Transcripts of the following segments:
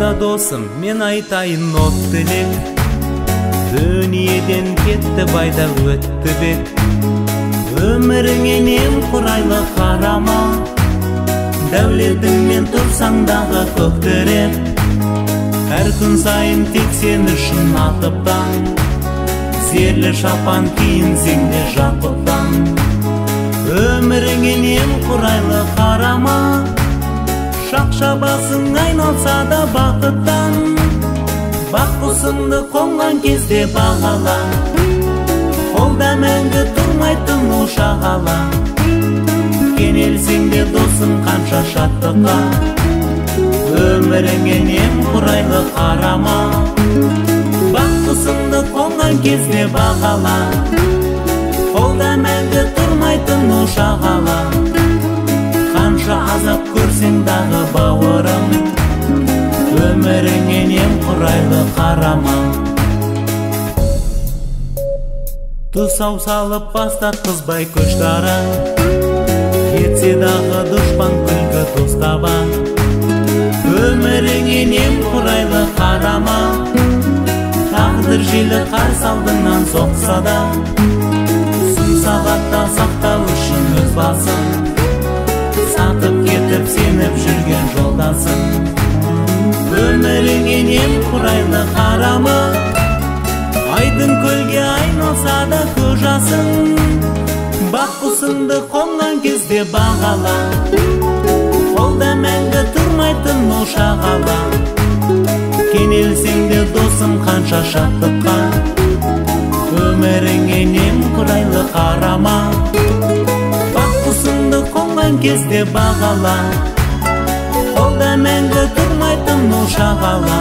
да досым, мен айтайын от тілек. Дүниеден кетті байда өтті бек. Өміріңе немқұрайлы қарама, дәулетіңмен тұрсаң дағы көктіреп. Әр күн сайын тек сен үшін атыптан, зерлі шапан киінсең де жақыптан. Өміріңе немқұрайлы қарама, шақша басың айналса да бақыттан. Бақ құсыңды қонған кезде бағала, қолда мәңгі тұрмайтын ошақ ала. Кенелсең де досым қанша шаттыққа, өміріңе немқұрайлы қарама. Бақ құсыңды қонған кезде бағала, қолда мәңгі тұрмайтын ошақ ала. Қанша азап көрсең дағы бауырым, өміріңе немқұрайлы қарама. Тұсау салып бастатқызбай көштара, кетсе дағы дұшпан күлкі тостаба. Өміріңе немқұрайлы қарама, тағдыр желі қарсы алдыңнан соқса да, сын сағатта сақтау үшін өз басын, сатып кетіп сеніп жүрген жолдасың. Өміріңе немқұрайлы қарама, айдын көлге айналса да көз жасың. Бақ құсыңды қонған кезде бағала, қолда мәңгі тұрмайтын ошақ ала. Кенелсең де досым қанша шаттыққа, өміріңе немқұрайлы қарама. Бақ құсыңды қонған кезде бағала, қолда мәңгі тұрмайтын ошақ ала.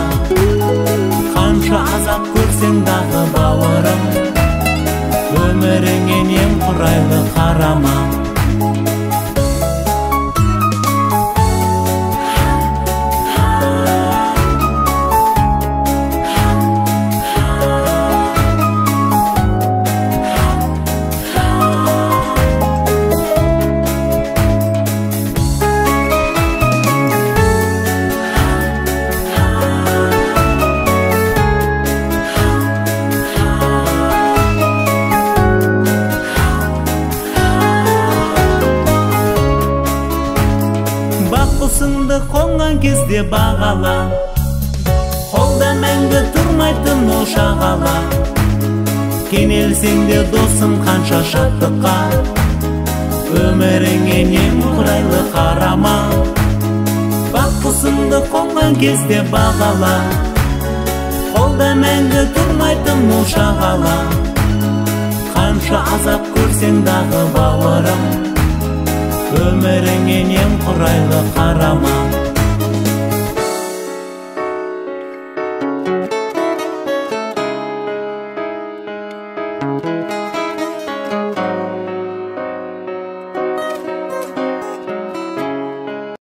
Қанша азап көрсең дағы бауырым, өміріңе немқұрайлы қарама. Құсыңды қонған кезде бағала, қолда мәңгі тұрмайтын ошақ ала. Кенелсең де досым қанша шаттыққа, өміріңе немқұрайлы қарама. Бақ құсыңды қонған кезде бағала, қолда мәңгі тұрмайтын ошақ ала. Қанша азап көрсең дағы бауырым, өміріңе немқұрайлы қарама.